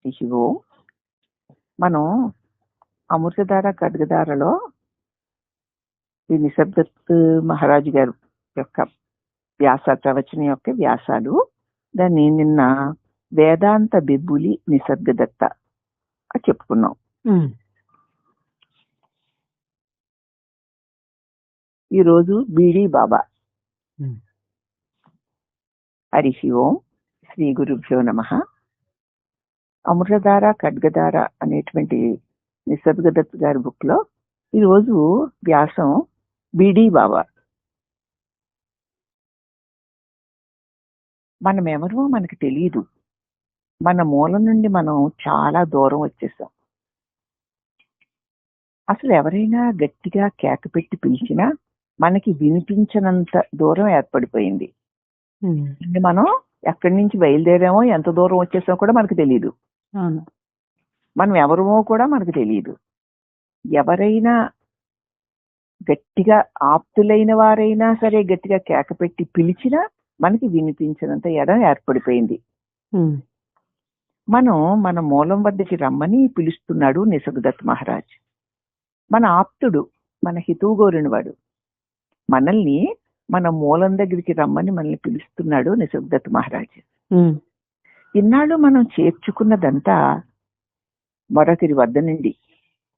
శివు, మనం అమృతధార ఖడ్గధారలో ఈ నిసర్గదత్ మహారాజు గారు యొక్క ప్రవచనం యొక్క వ్యాసాలు, దాన్ని నిన్న వేదాంత బిబ్బులి నిసర్గదత్త అని చెప్పుకున్నాం. ఈరోజు బీడీ బాబా. హరి ఓం, శ్రీ గురుభ్యో నమః. అమృతధార ఖడ్గధార అనేటువంటి నిసర్గదత్ గారి బుక్ లో ఈరోజు వ్యాసం బీడీ బాబా. మనం ఎవరో మనకి తెలియదు. మన మూలం నుండి మనం చాలా దూరం వచ్చేసాం. అసలు ఎవరైనా గట్టిగా కేక పెట్టి పిలిచినా మనకి వినిపించనంత దూరం ఏర్పడిపోయింది. మనం ఎక్కడి నుంచి బయలుదేరామో, ఎంత దూరం వచ్చేసామో కూడా మనకు తెలియదు. మనం ఎవరమో కూడా మనకు తెలియదు. ఎవరైనా గట్టిగా ఆప్తులైన వారైనా సరే గట్టిగా కేక పెట్టి పిలిచినా మనకి వినిపించినంత ఎడం ఏర్పడిపోయింది. మనం మన మూలం వద్దకి రమ్మని పిలుస్తున్నాడు నిసర్గదత్ మహారాజ్. మన ఆప్తుడు, మన హితువు గోరినవాడు. మనల్ని మన మూలం దగ్గరికి రమ్మని మనల్ని పిలుస్తున్నాడు నిసర్గదత్ మహారాజ్. ఇన్నాళ్ళు మనం చేర్చుకున్నదంతా మరొకరి వద్ద నుండి,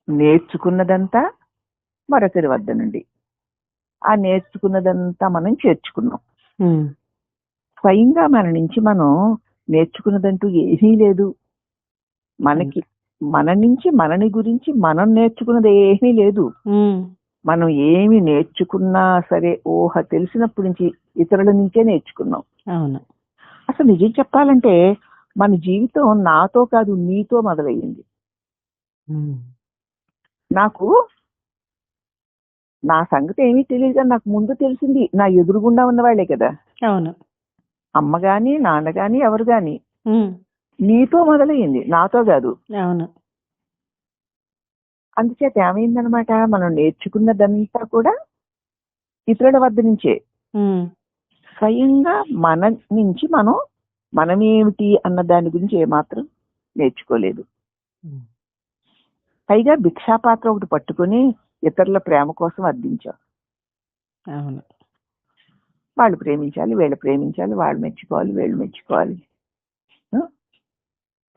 నేర్చుకున్నదంతా మరొకరి వద్ద నుండి. ఆ నేర్చుకున్నదంతా మనం చేర్చుకున్నాం. స్వయంగా మన నుంచి మనం నేర్చుకున్నదంటూ ఏమీ లేదు. మనకి మన నుంచి మనని గురించి మనం నేర్చుకున్నది ఏమీ లేదు. మనం ఏమి నేర్చుకున్నా సరే ఊహ తెలిసినప్పటి నుంచి ఇతరుల నుంచే నేర్చుకున్నాం. అసలు నిజం చెప్పాలంటే మన జీవితం నాతో కాదు, నీతో మొదలయ్యింది. నాకు నా సంగతి ఏమీ తెలియదు, కానీ నాకు ముందు తెలిసింది నా ఎదురుగుండా ఉన్నవాళ్లే కదా. అమ్మ గాని నాన్న గాని ఎవరు గాని నీతో మొదలయ్యింది, నాతో కాదు. అందుచేత ఏమైందనమాట, మనం నేర్చుకున్నదంతా కూడా ఇతరుల వద్ద నుంచే. స్వయంగా మన నుంచి మనమేమిటి అన్న దాని గురించి ఏమాత్రం నేర్చుకోలేదు. పైగా భిక్షాపాత్ర ఒకటి పట్టుకుని ఇతరుల ప్రేమ కోసం అర్థించాం. వాళ్ళు ప్రేమించాలి, వీళ్ళు ప్రేమించాలి, వాళ్ళు మెచ్చుకోవాలి, వీళ్ళు మెచ్చుకోవాలి.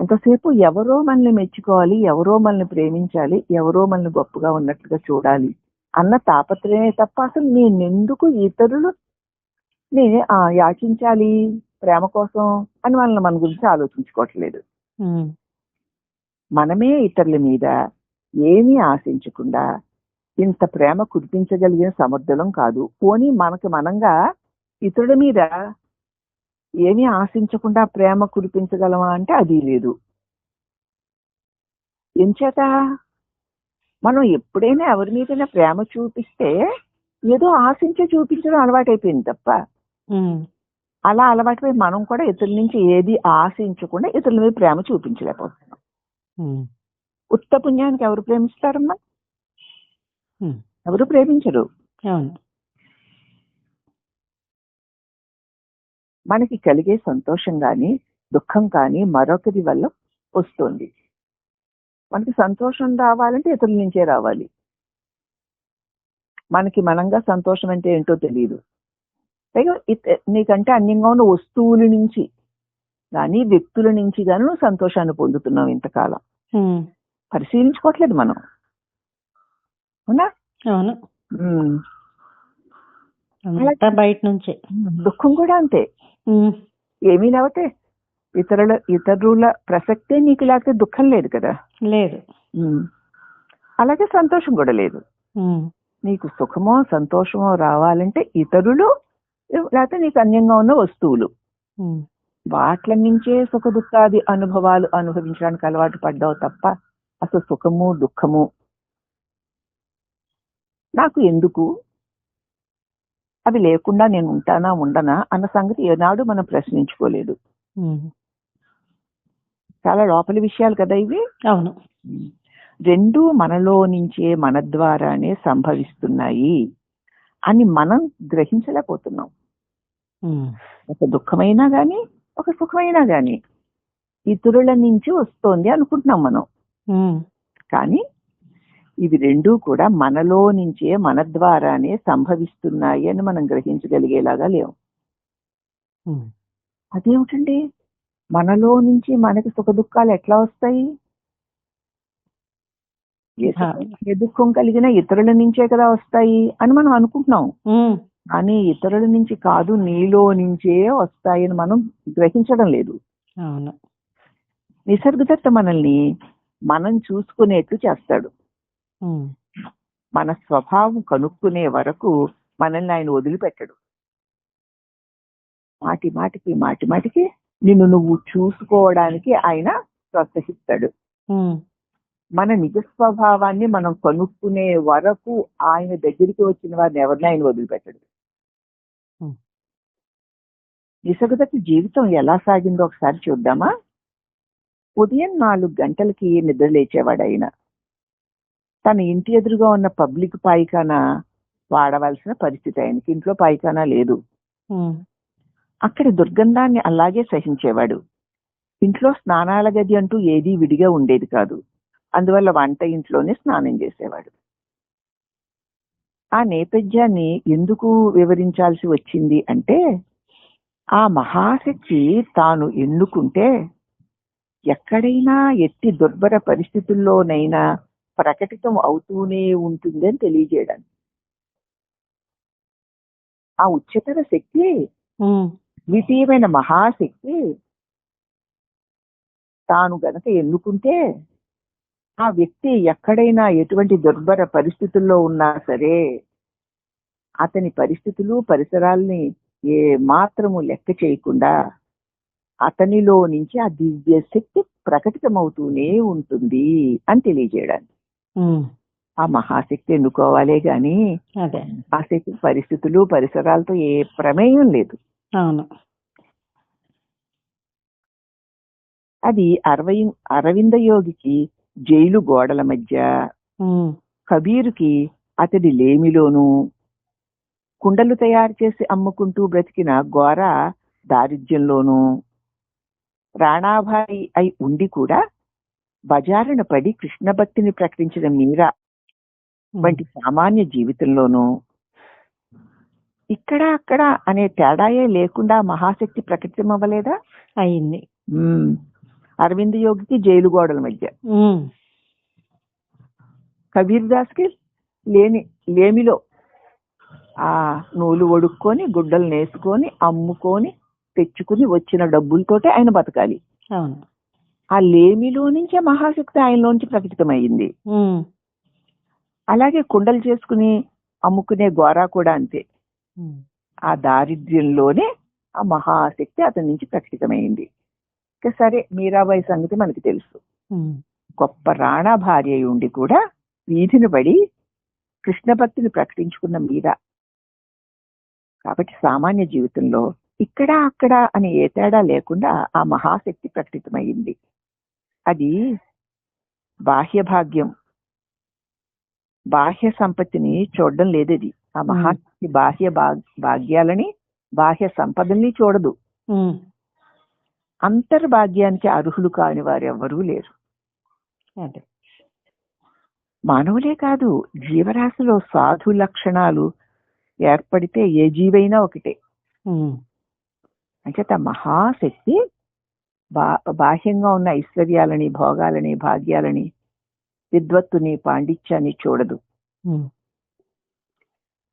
ఎంతసేపు ఎవరో మనల్ని మెచ్చుకోవాలి, ఎవరో మనల్ని ప్రేమించాలి, ఎవరో మనల్ని గొప్పగా ఉన్నట్లుగా చూడాలి అన్న తాపత్రయమే తప్ప అసలు నేనెందుకు ఇతరులు యాచించాలి ప్రేమ కోసం అని వాళ్ళని మన గురించి ఆలోచించుకోవట్లేదు. మనమే ఇతరుల మీద ఏమీ ఆశించకుండా ఇంత ప్రేమ కురిపించగలిగిన సమర్థులం కాదు. పోనీ మనకు మనంగా ఇతరుల మీద ఏమీ ఆశించకుండా ప్రేమ కురిపించగలమా అంటే అది లేదు. ఎంచేత మనం ఎప్పుడైనా ఎవరి మీదైనా ప్రేమ చూపిస్తే ఏదో ఆశించే చూపించడం అలవాటైపోయింది తప్ప, అలా అలవాటుపై మనం కూడా ఇతరుల నుంచి ఏది ఆశించకుండా ఇతరుల మీద ప్రేమ చూపించలేకపోతున్నాం. ఉత్త పుణ్యానికి ఎవరు ప్రేమిస్తారమ్మా? ఎవరు ప్రేమించరు. మనకి కలిగే సంతోషం కానీ దుఃఖం కానీ మరొకరి వల్ల వస్తుంది. మనకి సంతోషం రావాలంటే ఇతరుల నుంచే రావాలి. మనకి మనంగా సంతోషం అంటే ఏంటో తెలియదు. పైగా నీకంటే అన్యంగా ఉన్న వస్తువుల నుంచి కానీ వ్యక్తుల నుంచి కానీ నువ్వు సంతోషాన్ని పొందుతున్నావు ఇంతకాలం. పరిశీలించుకోవట్లేదు మనం, అవునా? బయట నుంచే. దుఃఖం కూడా అంతే. ఏమీ లేకపోతే ఇతరుల ప్రసక్తే నీకు లేకపోతే దుఃఖం లేదు కదా. లేదు. అలాగే సంతోషం కూడా లేదు. నీకు సుఖమో సంతోషమో రావాలంటే ఇతరులు లేకపోతే నీకు అన్యంగా ఉన్న వస్తువులు, వాట్ల నుంచే సుఖ దుఃఖాది అనుభవాలు అనుభవించడానికి అలవాటు పడ్డావు తప్ప అసలు సుఖము దుఃఖము నాకు ఎందుకు, అవి లేకుండా నేను ఉంటానా ఉండనా అన్న సంగతి ఏనాడు మనం ప్రశ్నించుకోలేదు. చాలా లోపలి విషయాలు కదా ఇవి. అవును. రెండు మనలో నుంచే మన ద్వారానే సంభవిస్తున్నాయి అని మనం గ్రహించలేకపోతున్నాం. ఒక దుఃఖమైనా గాని ఒక సుఖమైనా గాని ఇతరుల నుంచి వస్తోంది అనుకుంటున్నాం మనం. కానీ ఇవి రెండూ కూడా మనలో నుంచే, మన ద్వారానే సంభవిస్తున్నాయి అని మనం గ్రహించగలిగేలాగా లేవు. అదేమిటండి, మనలో నుంచి మనకి సుఖ దుఃఖాలు ఎట్లా వస్తాయి? ఏ దుఃఖం కలిగినా ఇతరుల నుంచే కదా వస్తాయి అని మనం అనుకుంటున్నాం. కానీ ఇతరుల నుంచి కాదు, నీలో నుంచే వస్తాయని మనం గ్రహించడం లేదు. నిసర్గదత్త మనల్ని మనం చూసుకునేట్లు చేస్తాడు. మన స్వభావం కనుక్కునే వరకు మనల్ని ఆయన వదిలిపెట్టడు. మాటి మాటికి నిన్ను నువ్వు చూసుకోవడానికి ఆయన ప్రోత్సహిస్తాడు. మన నిజ స్వభావాన్ని మనం కనుక్కునే వరకు ఆయన దగ్గరికి వచ్చిన వారిని ఎవరిని ఆయన వదిలిపెట్టడు. నిసర్గదత్త జీవితం ఎలా సాగిందో ఒకసారి చూద్దామా? ఉదయం 4 గంటలకి నిద్ర లేచేవాడు ఆయన. తన ఇంటి ఎదురుగా ఉన్న పబ్లిక్ పాయిఖానా వాడవలసిన పరిస్థితి ఆయనకి. ఇంట్లో పాయిఖానా లేదు. అక్కడి దుర్గంధాన్ని అలాగే సహించేవాడు. ఇంట్లో స్నానాల గది అంటూ ఏదీ విడిగా ఉండేది కాదు. అందువల్ల వంట ఇంట్లోనే స్నానం చేసేవాడు. ఆ నేపథ్యాన్ని ఎందుకు వివరించాల్సి వచ్చింది అంటే, ఆ మహాశక్తి తాను ఎన్నుకుంటే ఎక్కడైనా ఎట్టి దుర్భర పరిస్థితుల్లోనైనా ప్రకటితం అవుతూనే ఉంటుంది అని తెలియజేయడానికి. ఆ ఉच्चతర శక్తి, ద్వితీయమైన మహాశక్తి తాను గనక ఎన్నుకుంటే ఆ వ్యక్తి ఎక్కడైనా ఎటువంటి దుర్భర పరిస్థితుల్లో ఉన్నా సరే అతని పరిస్థితులు, పరిసరాల్ని ఏ మాత్రము లెక్క చేయకుండా అతనిలో నుంచి ఆ దివ్య శక్తి ప్రకటితమవుతూనే ఉంటుంది అని తెలియజేయడానికి. ఆ మహాశక్తి ఎన్నుకోవాలే గాని ఆ శక్తి పరిస్థితులు, పరిసరాలతో ఏ ప్రమేయం లేదు. అది అరవింద యోగికి జైలు గోడల మధ్య, కబీరుకి అతడి లేమిలోను, కుండలు తయారు చేసి అమ్ముకుంటూ బ్రతికిన ఘోర దారిద్ర్యంలోనూ, ప్రాణాభాయి అయి ఉండి కూడా బజారున పడి కృష్ణ భక్తిని ప్రకటించిన మీరా వంటి సామాన్య జీవితంలోనూ ఇక్కడ అక్కడ అనే తేడాయే లేకుండా మహాశక్తి ప్రకటితమవ్వలేదా? అయింది. అరవింద్ యోగికి జైలు గోడల మధ్య, కబీర్ దాస్కి లేమిలో ఆ నూలు ఒడుక్కొని గుడ్డలు నేసుకొని అమ్ముకొని తెచ్చుకుని వచ్చిన డబ్బులతోటే ఆయన బతకాలి. ఆ లేమిలో నుంచే మహాశక్తి ఆయనలోంచి ప్రకటితమైంది. అలాగే కుండలు చేసుకుని అమ్ముకునే గోరా కూడా అంతే. ఆ దారిద్ర్యంలోనే ఆ మహాశక్తి అతని నుంచి ప్రకటితమైంది. సరే, మీరాబాయి సంగతి మనకి తెలుసు. గొప్ప రాణా భార్య అయి ఉండి కూడా వీధిని పడి కృష్ణ భక్తిని ప్రకటించుకున్న మీరా. కాబట్టి సామాన్య జీవితంలో ఇక్కడ అక్కడ అని ఏ తేడా లేకుండా ఆ మహాశక్తి ప్రకటితమైంది. అది బాహ్య భాగ్యం, బాహ్య సంపత్తిని చూడడం లేదది. ఆ మహాశక్తి బాహ్య భాగ్యాలని, బాహ్య సంపదల్ని చూడదు. అంతర్భాగ్యానికి అర్హులు కాని వారు ఎవరూ లేరు. మానవులే కాదు, జీవరాశిలో సాధు లక్షణాలు ఏర్పడితే ఏ జీవైనా ఒకటే. అంటే మహాశక్తి బాహ్యంగా ఉన్న ఐశ్వర్యాలని, భోగాలని, భాగ్యాలని, విద్వత్తుని, పాండిత్యాన్ని చూడదు.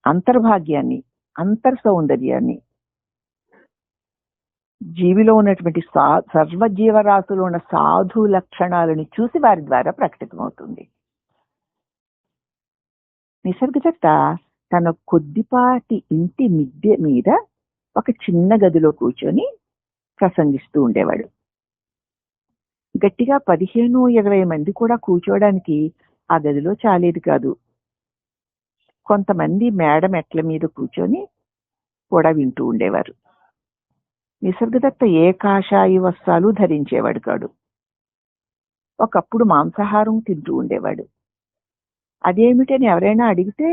అంతర్భాగ్యాన్ని, అంతర్ సౌందర్యాన్ని, జీవిలో ఉన్నటువంటి సర్వజీవరాశులు ఉన్న సాధు లక్షణాలను చూసి వారి ద్వారా ప్రకటితమవుతుంది. నిసర్గదత్త తన కొద్దిపాటి ఇంటి మిద్దె మీద ఒక చిన్న గదిలో కూర్చొని ప్రసంగిస్తూ ఉండేవాడు. గట్టిగా 15-20 మంది కూడా కూర్చోవడానికి ఆ గదిలో చాలేది కాదు. కొంతమంది మేడ మెట్ల మీద కూర్చొని కూడా వింటూ ఉండేవారు. నిసర్గదత్త ఏ కాషాయి వస్త్రాలు ధరించేవాడు కాడు. ఒకప్పుడు మాంసాహారం తింటూ ఉండేవాడు. అదేమిటని ఎవరైనా అడిగితే,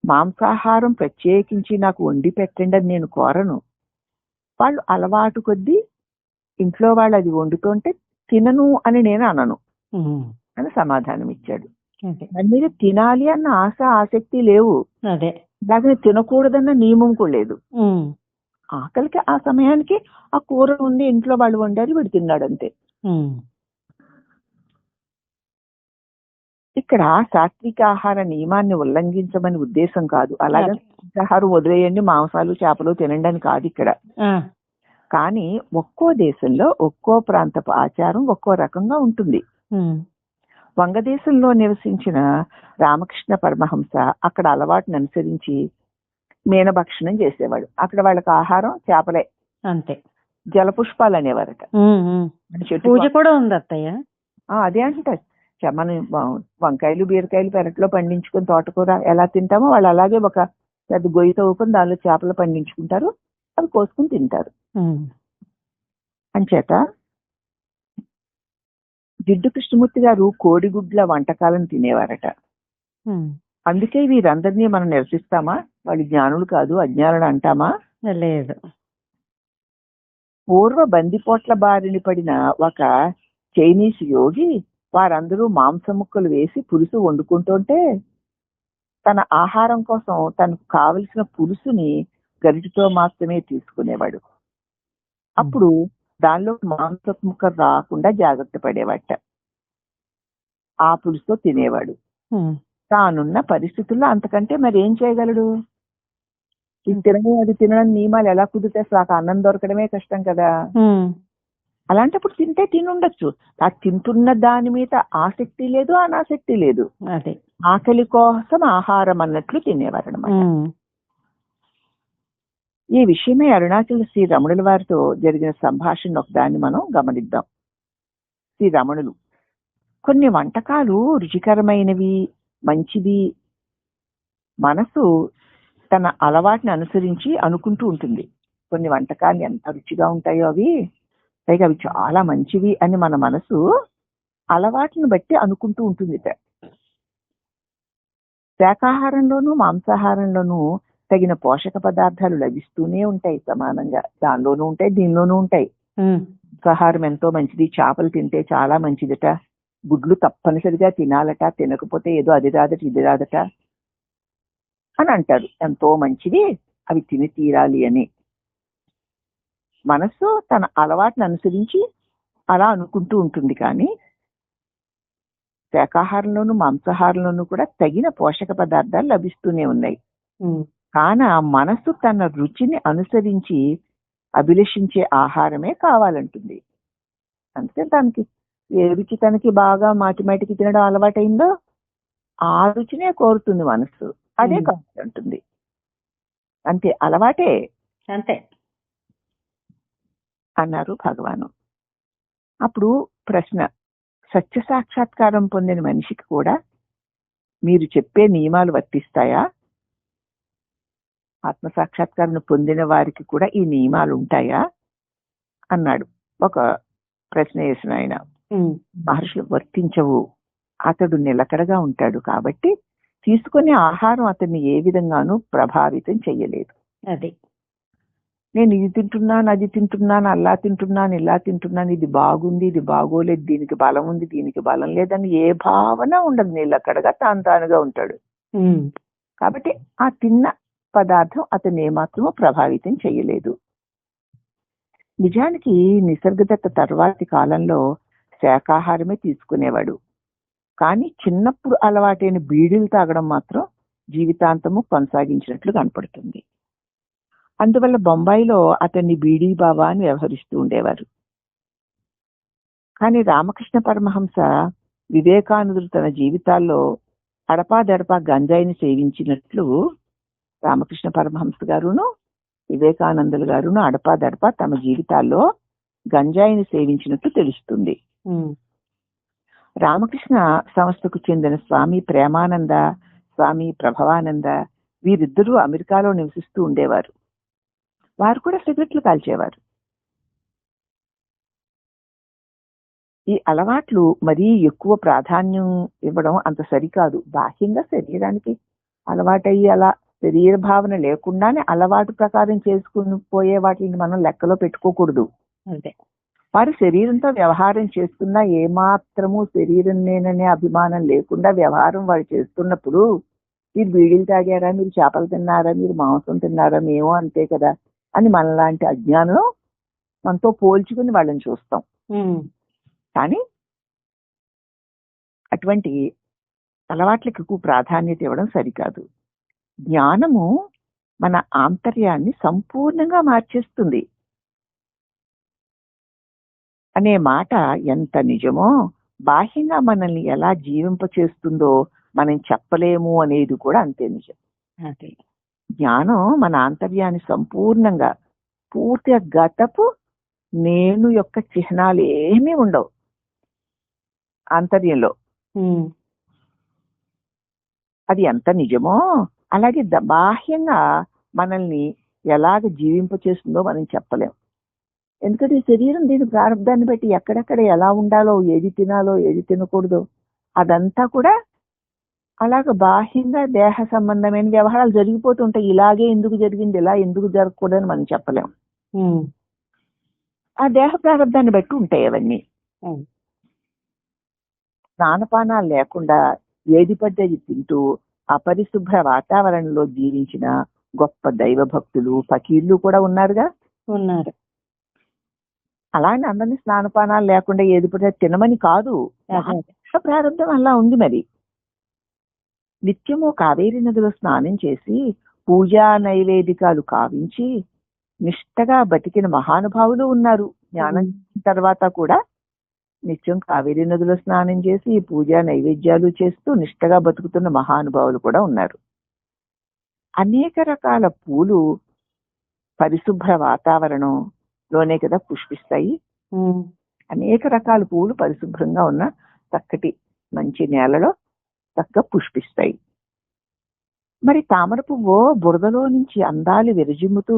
మాంసాహారం ప్రత్యేకించి నాకు వండి పెట్టండి అని నేను కోరను. వాళ్ళు అలవాటు కొద్దీ ఇంట్లో వాళ్ళు అది వండుతుంటే తినను అని నేను అనను ఉమ్. అని సమాధానం ఇచ్చాడు. అదే దాని మీద తినాలి అన్న ఆసక్తి లేవు, అదే. అలాగే తినకూడదన్న నియమం కూడా లేదు. ఉమ్. ఆకలికి ఆ సమయానికి ఆ కూర ఉంది, ఇంట్లో వాళ్ళు వండారు, వీడు తిన్నాడు అంతే. ఉమ్. ఇక్కడ సాత్విక ఆహార నియమాన్ని ఉల్లంఘించమని ఉద్దేశం కాదు. అలాగే అదే. ఆహారం వదిలేయండి, మాంసాలు చేపలు తినండి అని కాదు ఇక్కడ. ఆ. కానీ ఒక్కో దేశంలో ఒక్కో ప్రాంతపు ఆచారం ఒక్కో రకంగా ఉంటుంది. ఉమ్. వంగదేశంలో నివసించిన రామకృష్ణ పరమహంస అక్కడ అలవాటును అనుసరించి మీనభక్షణం చేసేవాడు. అక్కడ వాళ్ళకి ఆహారం చేపలే, అంతే. జలపుష్పాలు అనేవారట. ఉమ్. ఉమ్. మన చెట్టు పూజ కూడా ఉంది అత్తయ్య. అదే అంటారు. మనం వంకాయలు బీరకాయలు పెరట్లో పండించుకుని తోటకూర ఎలా తింటామో వాళ్ళు అలాగే ఒక పెద్ద గొయ్యి తవ్వుకొని దానిలో చేపలు పండించుకుంటారు, అవి కోసుకుని తింటారు. ఉమ్. అంచేత జిడ్డు కృష్ణమూర్తి గారు కోడిగుడ్ల వంటకాలను తినేవారట. ఉమ్. అందుకే వీరందరినీ మనం నిరసిస్తామా? వాళ్ళు జ్ఞానులు కాదు, అజ్ఞానులు అంటామా? లేదు. పూర్వ బందిపోట్ల బారిన పడిన ఒక చైనీస్ యోగి వారందరూ మాంసం ముక్కలు వేసి పులుసు వండుకుంటుంటే తన ఆహారం కోసం తనకు కావలసిన పులుసుని గరిటితో మాత్రమే తీసుకునేవాడు. అప్పుడు దానిలో మాంసపు ముక్క రాకుండా జాగ్రత్త పడేవాట. ఆ పులుసుతో తినేవాడు. ఉమ్. తానున్న పరిస్థితుల్లో అంతకంటే మరి ఏం చేయగలడు? ఇది తినడం అది తినడం నియమాలు ఎలా కుదిరితే అసలు అన్నం దొరకడమే కష్టం కదా. ఉమ్. అలాంటప్పుడు తింటే తినుండొచ్చు. ఆ తింటున్న దాని మీద ఆసక్తి లేదు, అనాసక్తి లేదు. అదే. ఆకలి కోసం ఆహారం అన్నట్లు తినేవారు అనమాట. ఉమ్. ఈ విషయమే అరుణాచల శ్రీ రమణుల వారితో జరిగిన సంభాషణ ఒకదాన్ని మనం గమనిద్దాం. శ్రీ రమణులు కొన్ని వంటకాలు రుచికరమైనవి, మంచిది, మనసు తన అలవాటుని అనుసరించి అనుకుంటూ ఉంటుంది. కొన్ని వంటకాలు ఎంత రుచిగా ఉంటాయో అవి, పైగా అవి చాలా మంచివి అని మన మనసు అలవాటును బట్టి అనుకుంటూ ఉంటుంది. శాకాహారంలోనూ మాంసాహారంలోనూ తగిన పోషక పదార్థాలు లభిస్తూనే ఉంటాయి సమానంగా. దానిలోనూ ఉంటాయి, దీనిలోనూ ఉంటాయి. మాంసాహారం ఎంతో మంచిది, చేపలు తింటే చాలా మంచిదట, గుడ్లు తప్పనిసరిగా తినాలట, తినకపోతే ఏదో అది రాదట ఇది రాదట అని అంటారు. ఎంతో మంచిది, అవి తిని తీరాలి అని మనస్సు తన అలవాటును అనుసరించి అలా అనుకుంటూ ఉంటుంది. కానీ శాకాహారంలోనూ మాంసాహారంలోనూ కూడా తగిన పోషక పదార్థాలు లభిస్తూనే ఉన్నాయి. కాన మనసు తన రుచిని అనుసరించి అభిలషించే ఆహారమే కావాలంటుంది. అంటే తనకి ఏ రుచి తనకి బాగా మాటిమాటికి తినడం అలవాటైందో ఆ రుచినే కోరుతుంది మనసు, అదే కావాలంటుంది. అంతే, అలవాటే అంతే అన్నారు భగవాను. అప్పుడు ప్రశ్న, సత్య సాక్షాత్కారం పొందిన మనిషికి కూడా మీరు చెప్పే నియమాలు వర్తిస్తాయా? ఆత్మ సాక్షాత్కారం పొందిన వారికి కూడా ఈ నియమాలు ఉంటాయా అన్నాడు. ఒక ప్రశ్న వేసిన ఆయన. మహర్షులు వర్తించవు, అతడు నిలకడగా ఉంటాడు కాబట్టి తీసుకునే ఆహారం అతన్ని ఏ విధంగానూ ప్రభావితం చెయ్యలేదు. అది నేను ఇది తింటున్నాను, అది తింటున్నాను, అలా తింటున్నాను, ఇలా తింటున్నాను, ఇది బాగుంది, ఇది బాగోలేదు, దీనికి బలం ఉంది, దీనికి బలం లేదని ఏ భావన ఉండదు. నిలకడగా తానుగా ఉంటాడు. కాబట్టి ఆ తిన్న పదార్థం అతన్ని ఏమాత్రమూ ప్రభావితం చెయ్యలేదు. నిజానికి నిసర్గదత్త తర్వాతి కాలంలో శాకాహారమే తీసుకునేవాడు. కానీ చిన్నప్పుడు అలవాటైన బీడీలు తాగడం మాత్రం జీవితాంతము కొనసాగించినట్లు కనపడుతుంది. అందువల్ల బొంబాయిలో అతన్ని బీడీ బాబా అని వ్యవహరిస్తూ ఉండేవారు. కానీ రామకృష్ణ పరమహంస వివేకానందుడు తన జీవితాల్లో అడపాదడపా గంజాయిని సేవించినట్లు రామకృష్ణ పరమహంస గారును వివేకానందులు గారును అడపాదడపా తమ జీవితాల్లో గంజాయిని సేవించినట్టు తెలుస్తుంది. రామకృష్ణ సంస్థకు చెందిన స్వామి ప్రేమానంద, స్వామి ప్రభవానంద వీరిద్దరూ అమెరికాలో నివసిస్తూ ఉండేవారు. వారు కూడా సిగరెట్లు కాల్చేవారు. ఈ అలవాట్లు మరీ ఎక్కువ ప్రాధాన్యం ఇవ్వడం అంత సరికాదు. బాహ్యంగా శరీరానికి అలవాటయ్యి అలా శరీర భావన లేకుండానే అలవాటు ప్రకారం చేసుకుని పోయే వాటిని మనం లెక్కలో పెట్టుకోకూడదు. వారు శరీరంతో వ్యవహారం చేస్తున్నా ఏమాత్రము శరీరం నేననే అభిమానం లేకుండా వ్యవహారం వారు చేస్తున్నప్పుడు మీరు బీడీలు తాగారా, మీరు చేపలు తిన్నారా, మీరు మాంసం తిన్నారా, మేము అంతే కదా అని మనలాంటి అజ్ఞానం మనతో పోల్చుకుని వాళ్ళని చూస్తాం. కానీ అటువంటి అలవాట్లకు ఎక్కువ ప్రాధాన్యత ఇవ్వడం సరికాదు. జ్ఞానము మన ఆంతర్యాన్ని సంపూర్ణంగా మార్చేస్తుంది అనే మాట ఎంత నిజమో, బాహ్యంగా మనల్ని ఎలా జీవింపచేస్తుందో మనం చెప్పలేము అనేది కూడా అంతే నిజం. జ్ఞానం మన ఆంతర్యాన్ని సంపూర్ణంగా, పూర్తిగా గతపు నేను యొక్క చిహ్నాలు ఏమీ ఉండవు ఆంతర్యంలో. అది ఎంత నిజమో అలాగే బాహ్యంగా మనల్ని ఎలాగ జీవింపచేస్తుందో మనం చెప్పలేం. ఎందుకంటే శరీరం దీని ప్రారంభాన్ని బట్టి ఎక్కడెక్కడ ఎలా ఉండాలో, ఏది తినాలో, ఏది తినకూడదో అదంతా కూడా అలాగ బాహ్యంగా దేహ సంబంధమైన వ్యవహారాలు జరిగిపోతుంటాయి. ఇలాగే ఎందుకు జరిగింది, ఇలా ఎందుకు జరగకూడదని మనం చెప్పలేం. ఆ దేహ ప్రారంభాన్ని బట్టి ఉంటాయి అవన్నీ. స్నానపానాలు లేకుండా ఏది పడ్డది తింటూ అపరిశుభ్ర వాతావరణంలో జీవించిన గొప్ప దైవ భక్తులు, ఫకీర్లు కూడా ఉన్నారుగా. ఉన్నారు. అలానే అందరినీ స్నానపానాలు లేకుండా ఏది పడితే తినమని కాదు, ప్రారంభం అలా ఉంది. మరి నిత్యము కావేరీ నదిలో స్నానం చేసి పూజా నైవేదికాలు కావించి నిష్టగా బతికిన మహానుభావులు ఉన్నారు. జ్ఞానం తర్వాత కూడా నిత్యం కావేరీ నదిలో స్నానం చేసి పూజా నైవేద్యాలు చేస్తూ నిష్టగా బతుకుతున్న మహానుభావులు కూడా ఉన్నారు. అనేక రకాల పూలు పరిశుభ్ర వాతావరణంలోనే కదా పుష్పిస్తాయి. అనేక రకాల పూలు పరిశుభ్రంగా ఉన్న చక్కటి మంచి నేలలో చక్కగా పుష్పిస్తాయి. మరి తామర పువ్వు బురదలో నుంచి అందాలు విరజిమ్ముతూ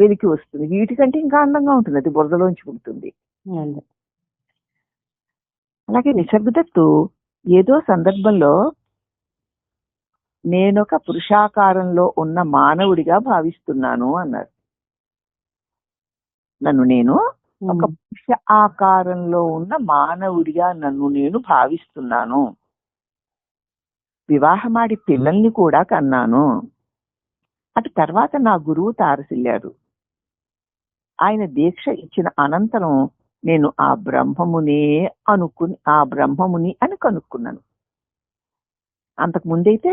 వెలికి వస్తుంది. వీటికంటే ఇంకా అందంగా ఉంటుంది, అది బురదలోంచి పుడుతుంది. అలాగే నిసర్గదత్తు ఏదో సందర్భంలో నేనొక పురుషాకారంలో ఉన్న మానవుడిగా భావిస్తున్నాను అన్నారు. నన్ను నేను ఒక పురుష ఆకారంలో ఉన్న మానవుడిగా నన్ను నేను భావిస్తున్నాను. వివాహమాడి పిల్లల్ని కూడా కన్నాను. అటు తర్వాత నా గురువు తారసిల్లారు. ఆయన దీక్ష ఇచ్చిన అనంతరం నేను ఆ బ్రహ్మముని అని కనుక్కున్నాను. అంతకు ముందైతే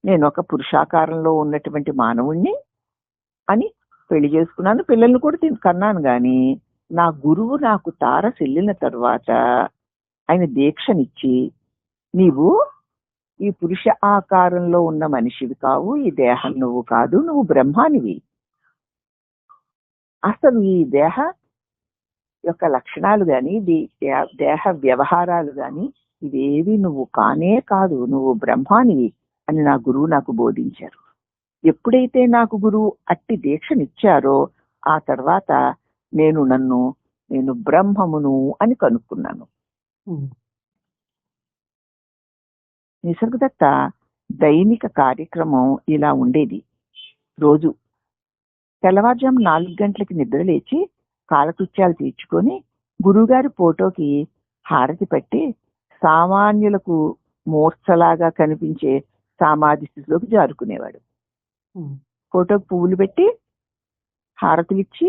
నేను ఒక పురుషాకారంలో ఉన్నటువంటి మానవుణ్ణి అని పెళ్లి చేసుకున్నాను, పిల్లల్ని కూడా కన్నాను. గాని నా గురువు నాకు తారసిల్లిన తర్వాత ఆయన దీక్షనిచ్చి, నీవు ఈ పురుష ఆకారంలో ఉన్న మనిషివి కావు, ఈ దేహం నువ్వు కాదు, నువ్వు బ్రహ్మానివి. అసలు ఈ దేహ యొక్క లక్షణాలు గాని, దేహ వ్యవహారాలు గాని ఇవేవి నువ్వు కానే కాదు, నువ్వు బ్రహ్మానివి అని నా గురువు నాకు బోధించారు. ఎప్పుడైతే నాకు గురువు అట్టి దీక్షనిచ్చారో ఆ తర్వాత నేను బ్రహ్మమును అని కనుక్కున్నాను. నిసర్గదత్త దైనిక కార్యక్రమం ఇలా ఉండేది. రోజు తెల్లవారుజాము 4 గంటలకి నిద్ర లేచి కాలకృత్యాలు తీర్చుకొని గురువుగారి ఫోటోకి హారతి పట్టి సామాన్యులకు మూర్ఛలాగా కనిపించే సమాధి స్థితిలోకి జారుకునేవాడు. ఫోటోకి పువ్వులు పెట్టి హారతులు ఇచ్చి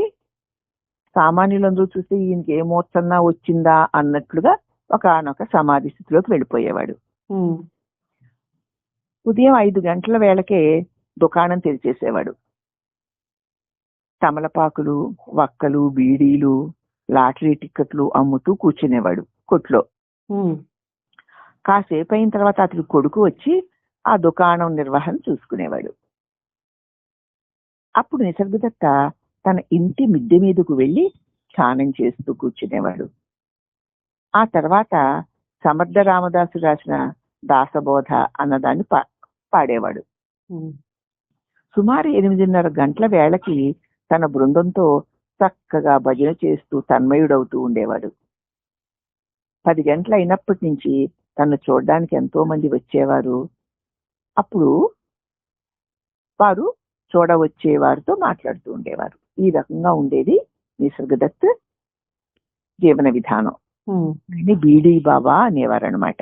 సామాన్యులందరూ చూస్తే ఈయనకి ఏ మూర్ఛన్నా వచ్చిందా అన్నట్లుగా ఒకనొక సమాధి స్థితిలోకి వెళ్ళిపోయేవాడు. ఉదయం 5 గంటల వేళకే దుకాణం తెరిచేసేవాడు. తమలపాకులు, వక్కలు, బీడీలు, లాటరీ టిక్కెట్లు అమ్ముతూ కూర్చునేవాడు కొట్లో. కాసేపు అయిన తర్వాత అతని కొడుకు వచ్చి ఆ దుకాణం నిర్వహణ చూసుకునేవాడు. అప్పుడు నిసర్గదత్త తన ఇంటి మిద్దె మీదకు వెళ్ళి ధ్యానం చేస్తూ కూర్చునేవాడు. ఆ తర్వాత సమర్థ రామదాసు రాసిన దాసబోధ అన్నదాన్ని పాడేవాడు. సుమారు 8:30 గంటల వేళకి తన బృందంతో చక్కగా భజన చేస్తూ తన్మయుడవుతూ ఉండేవాడు. 10 గంటలు అయినప్పటి నుంచి తను చూడడానికి ఎంతో మంది వచ్చేవారు. అప్పుడు వారు చూడవచ్చే వారితో మాట్లాడుతూ ఉండేవారు. ఈ రకంగా ఉండేది నిసర్గదత్ జీవన విధానం. ఉమ్, ఆయన్ని బీడీ బాబా అనేవారు అనమాట.